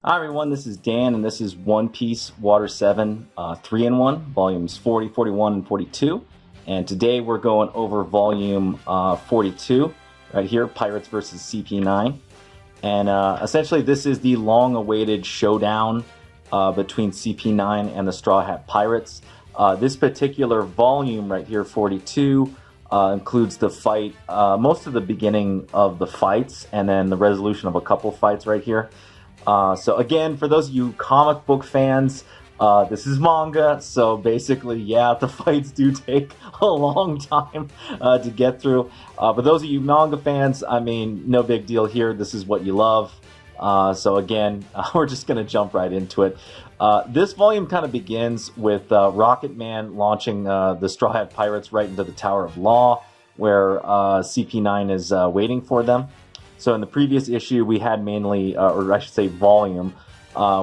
Hi everyone, this is Dan, and this is One Piece Water 7 3-in-1, volumes 40, 41, and 42. And today we're going over volume 42, right here, Pirates versus CP-9. And essentially this is the long-awaited showdown between CP-9 and the Straw Hat Pirates. This particular volume right here, 42, includes the fight, most of the beginning of the fights, and then the resolution of a couple fights right here. So again, for those of you comic book fans, this is manga, so basically, yeah, the fights do take a long time to get through. But those of you manga fans, I mean, no big deal here. This is what you love. So again, we're just going to jump right into it. This volume kind of begins with Rocket Man launching the Straw Hat Pirates right into the Tower of Law, where CP-9 is waiting for them. So in the previous issue, we had mainly, or I should say volume,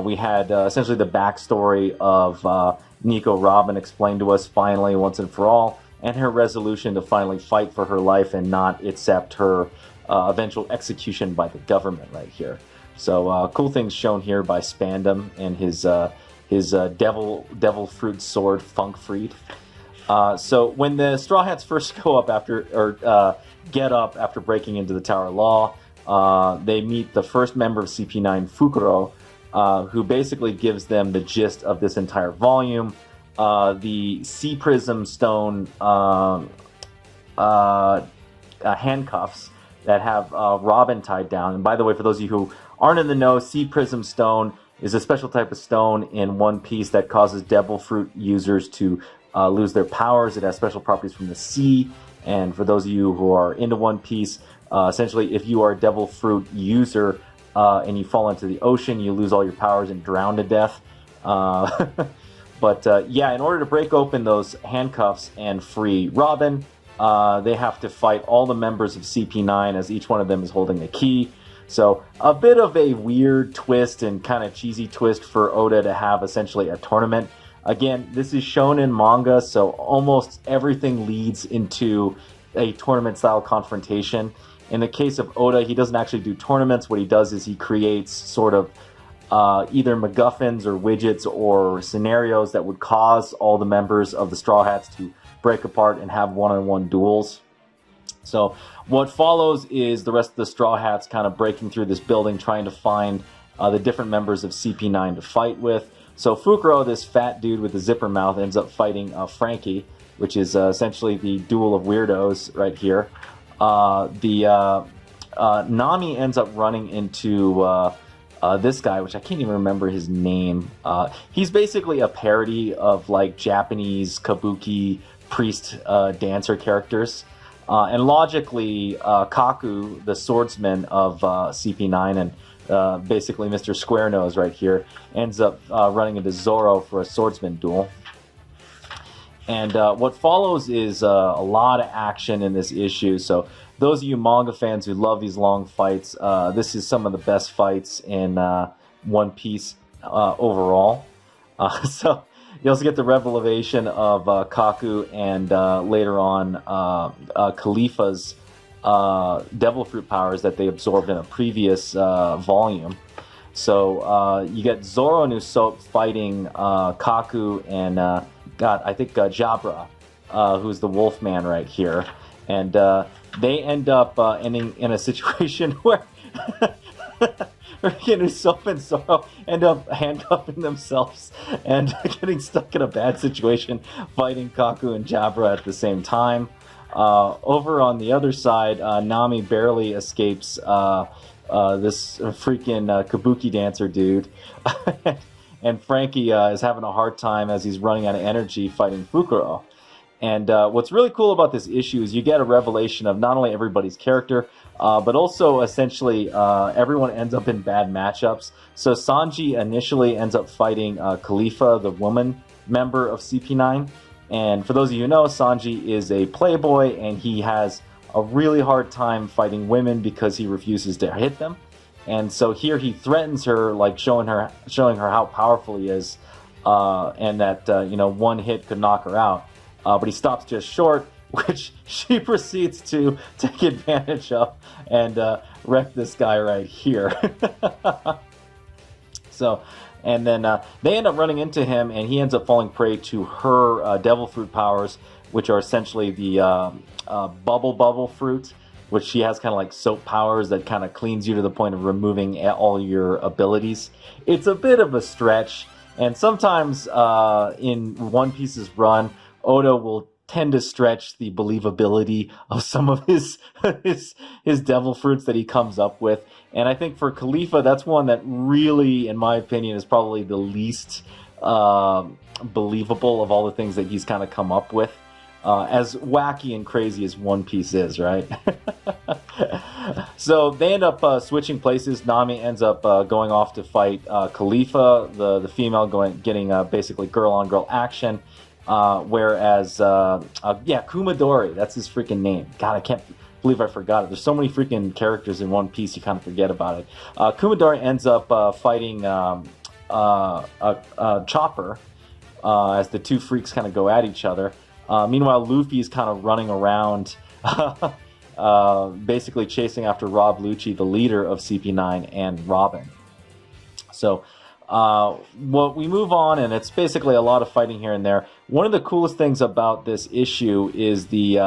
we had essentially the backstory of Nico Robin explained to us finally, once and for all, and her resolution to finally fight for her life and not accept her eventual execution by the government right here. So cool things shown here by Spandam and his devil fruit sword, Funkfried. So when the Straw Hats first go up after, or get up after breaking into the Tower of Law, they meet the first member of CP-9, Fukuro, who basically gives them the gist of this entire volume. The Sea Prism Stone handcuffs that have Robin tied down. And by the way, for those of you who aren't in the know, Sea Prism Stone is a special type of stone in One Piece that causes Devil Fruit users to lose their powers. It has special properties from the sea. And for those of you who are into One Piece, essentially, if you are a Devil Fruit user and you fall into the ocean, you lose all your powers and drown to death. But yeah, in order to break open those handcuffs and free Robin, they have to fight all the members of CP-9 as each one of them is holding a key. So a bit of a weird twist and kind of cheesy twist for Oda to have essentially a tournament. Again, this is Shonen Manga, so almost everything leads into a tournament-style confrontation. In the case of Oda, he doesn't actually do tournaments. What he does is he creates sort of either MacGuffins or widgets or scenarios that would cause all the members of the Straw Hats to break apart and have one-on-one duels. So what follows is the rest of the Straw Hats kind of breaking through this building, trying to find the different members of CP-9 to fight with. So Fukuro, this fat dude with the zipper mouth, ends up fighting Frankie, which is essentially the duel of weirdos right here. Nami ends up running into this guy, which I can't even remember his name. He's basically a parody of like Japanese kabuki priest dancer characters. And logically, Kaku, the swordsman of CP-9 and basically Mr. Square Nose right here, ends up running into Zoro for a swordsman duel. And what follows is a lot of action in this issue. So those of you manga fans who love these long fights, this is some of the best fights in One Piece overall. So you also get the revelation of Kaku and later on Khalifa's Devil Fruit powers that they absorbed in a previous volume. So you get Zoro and Usopp fighting Kaku and I think Jabra, who's the Wolfman right here. And they end up ending in a situation where Usopp and Zoro end up handcuffing themselves and getting stuck in a bad situation, fighting Kaku and Jabra at the same time. Over on the other side, Nami barely escapes this freaking kabuki dancer dude. And Frankie is having a hard time as he's running out of energy fighting Fukuro. And what's really cool about this issue is you get a revelation of not only everybody's character, but also essentially everyone ends up in bad matchups. So Sanji initially ends up fighting Khalifa, the woman member of CP-9. And for those of you who know, Sanji is a playboy and he has a really hard time fighting women because he refuses to hit them. And so here he threatens her, like showing her how powerful he is, and that one hit could knock her out. But he stops just short, which she proceeds to take advantage of and wreck this guy right here. So, and then they end up running into him, and he ends up falling prey to her devil fruit powers, which are essentially the bubble fruit, which she has kind of like soap powers that kind of cleans you to the point of removing all your abilities. It's a bit of a stretch, and sometimes in One Piece's run, Oda will tend to stretch the believability of some of his devil fruits that he comes up with. And I think for Khalifa, that's one that really, in my opinion, is probably the least believable of all the things that he's kind of come up with. As wacky and crazy as One Piece is, right? So they end up switching places. Nami ends up going off to fight Khalifa, the female, getting basically girl-on-girl action. Whereas, Kumadori, that's his freaking name. God, I can't believe I forgot it. There's so many freaking characters in One Piece, you kind of forget about it. Kumadori ends up fighting Chopper as the two freaks kind of go at each other. Meanwhile, Luffy's kind of running around, basically chasing after Rob Lucci, the leader of CP-9, and Robin. So, we move on, and it's basically a lot of fighting here and there. One of the coolest things about this issue is the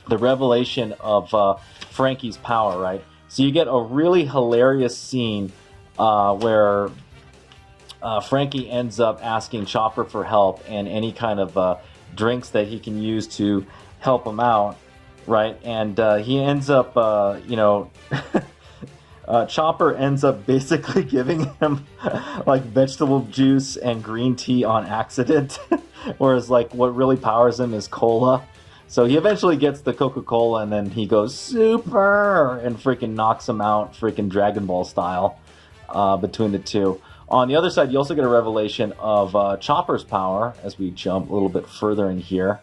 revelation of Frankie's power, right? So you get a really hilarious scene where Frankie ends up asking Chopper for help and any kind of drinks that he can use to help him out, right? And he ends up, Chopper ends up basically giving him like vegetable juice and green tea on accident, whereas like what really powers him is cola. So he eventually gets the Coca-Cola, and then he goes super and freaking knocks him out, freaking Dragon Ball style, between the two. On the other side, you also get a revelation of Chopper's power as we jump a little bit further in here.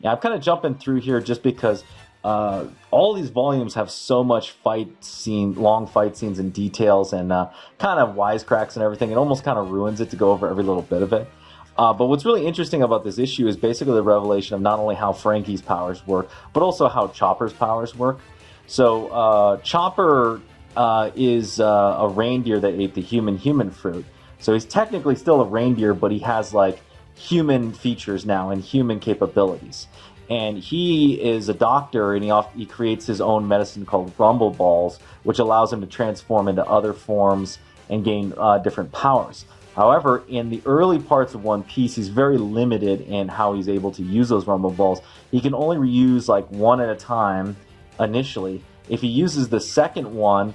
Yeah, I'm kind of jumping through here just because all these volumes have so much long fight scenes and details and kind of wisecracks and everything. It almost kind of ruins it to go over every little bit of it. But what's really interesting about this issue is basically the revelation of not only how Frankie's powers work, but also how Chopper's powers work. So Chopper is a reindeer that ate the human fruit. So he's technically still a reindeer, but he has like human features now and human capabilities. And he is a doctor, and he creates his own medicine called Rumble Balls, which allows him to transform into other forms and gain different powers. However, in the early parts of One Piece, he's very limited in how he's able to use those Rumble Balls. He can only reuse like one at a time initially. If he uses the second one,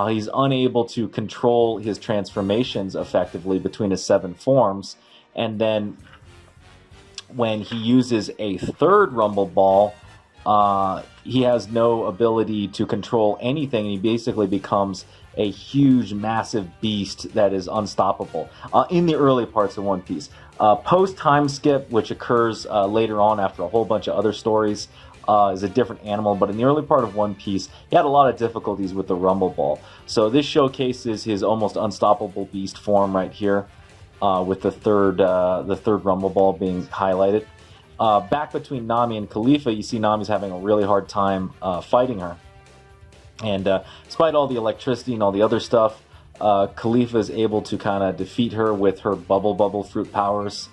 he's unable to control his transformations effectively between his 7 forms. And then when he uses a third Rumble Ball, he has no ability to control anything. He basically becomes a huge, massive beast that is unstoppable in the early parts of One Piece. Post-time skip, which occurs later on after a whole bunch of other stories, is a different animal, but in the early part of One Piece, he had a lot of difficulties with the Rumble Ball. So this showcases his almost unstoppable beast form right here, with the third Rumble Ball being highlighted. Back between Nami and Khalifa, you see Nami's having a really hard time fighting her. And despite all the electricity and all the other stuff, Khalifa is able to kind of defeat her with her bubble fruit powers.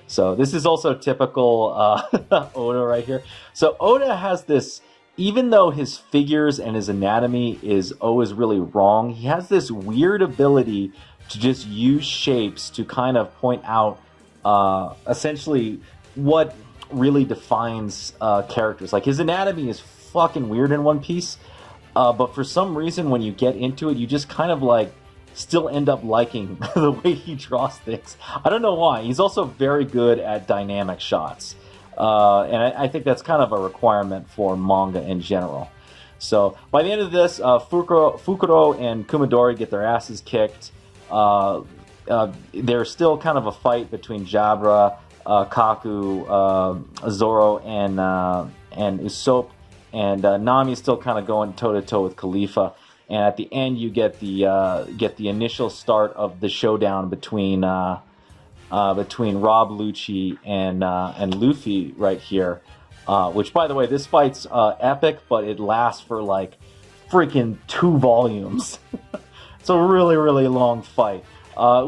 So this is also typical Oda right here. So Oda has this, even though his figures and his anatomy is always really wrong, he has this weird ability to just use shapes to kind of point out essentially what really defines characters. Like his anatomy is fucking weird in One Piece, but for some reason when you get into it, you just kind of like still end up liking the way he draws things. I don't know why. He's also very good at dynamic shots. And I think that's kind of a requirement for manga in general. So by the end of this, Fukuro and Kumadori get their asses kicked. There's still kind of a fight between Jabra, Kaku, Zoro, and Usopp. And Nami's still kind of going toe-to-toe with Khalifa. And at the end, you get the initial start of the showdown between Rob Lucci and Luffy right here. Which, by the way, this fight's epic, but it lasts for like freaking 2 volumes. It's a really, really long fight,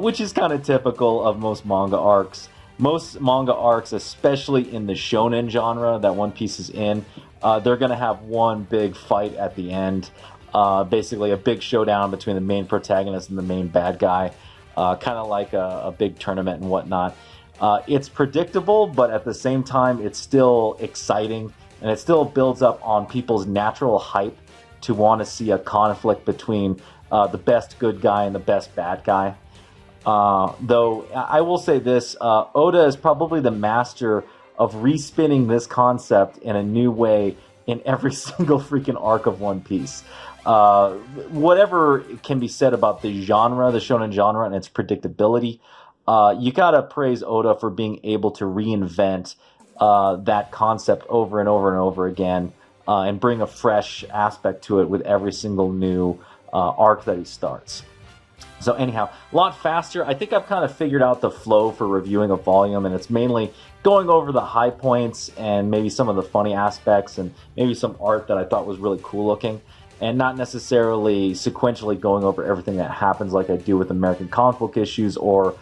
which is kind of typical of most manga arcs. Most manga arcs, especially in the shonen genre that One Piece is in, they're going to have one big fight at the end. Basically a big showdown between the main protagonist and the main bad guy. Kind of like a big tournament and whatnot. It's predictable, but at the same time, it's still exciting. And it still builds up on people's natural hype to want to see a conflict between the best good guy and the best bad guy. Though I will say this, Oda is probably the master of respinning this concept in a new way in every single freaking arc of One Piece. Whatever can be said about the genre, the shonen genre, and its predictability, you gotta praise Oda for being able to reinvent that concept over and over and over again, and bring a fresh aspect to it with every single new arc that he starts. So anyhow, a lot faster. I think I've kind of figured out the flow for reviewing a volume, and it's mainly going over the high points and maybe some of the funny aspects and maybe some art that I thought was really cool looking, and not necessarily sequentially going over everything that happens like I do with American comic book issues or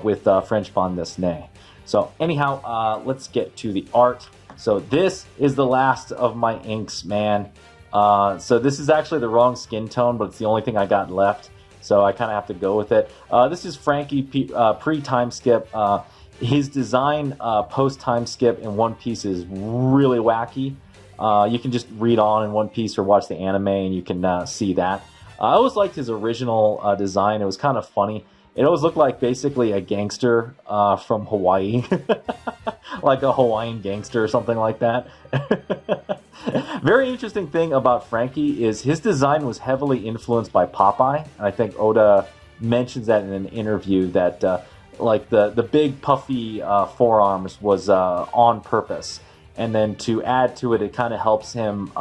with French Bande Dessinée. So anyhow, let's get to the art. So this is the last of my inks, man. So this is actually the wrong skin tone, but it's the only thing I got left. So I kind of have to go with it. This is Frankie pre-time skip. His design post-time skip in One Piece is really wacky. You can just read on in One Piece or watch the anime and you can see that. I always liked his original design. It was kind of funny. It always looked like basically a gangster from Hawaii. Like a Hawaiian gangster or something like that. Very interesting thing about Frankie is his design was heavily influenced by Popeye. And I think Oda mentions that in an interview that like the big puffy forearms was on purpose. And then to add to it, it kind of helps him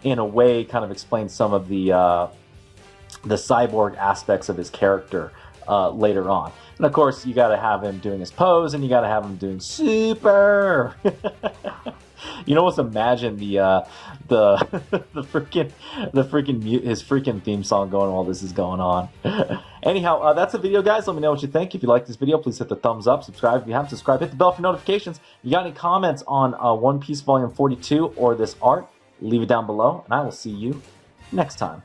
in a way kind of explain some of the cyborg aspects of his character later on. And of course, you got to have him doing his pose, and you got to have him doing super. You know, let's imagine the freaking his freaking theme song going while this is going on. Anyhow, that's the video, guys. Let me know what you think. If you like this video, please hit the thumbs up. Subscribe if you haven't subscribed. Hit the bell for notifications. If you got any comments on One Piece Volume 42 or this art, leave it down below, and I will see you next time.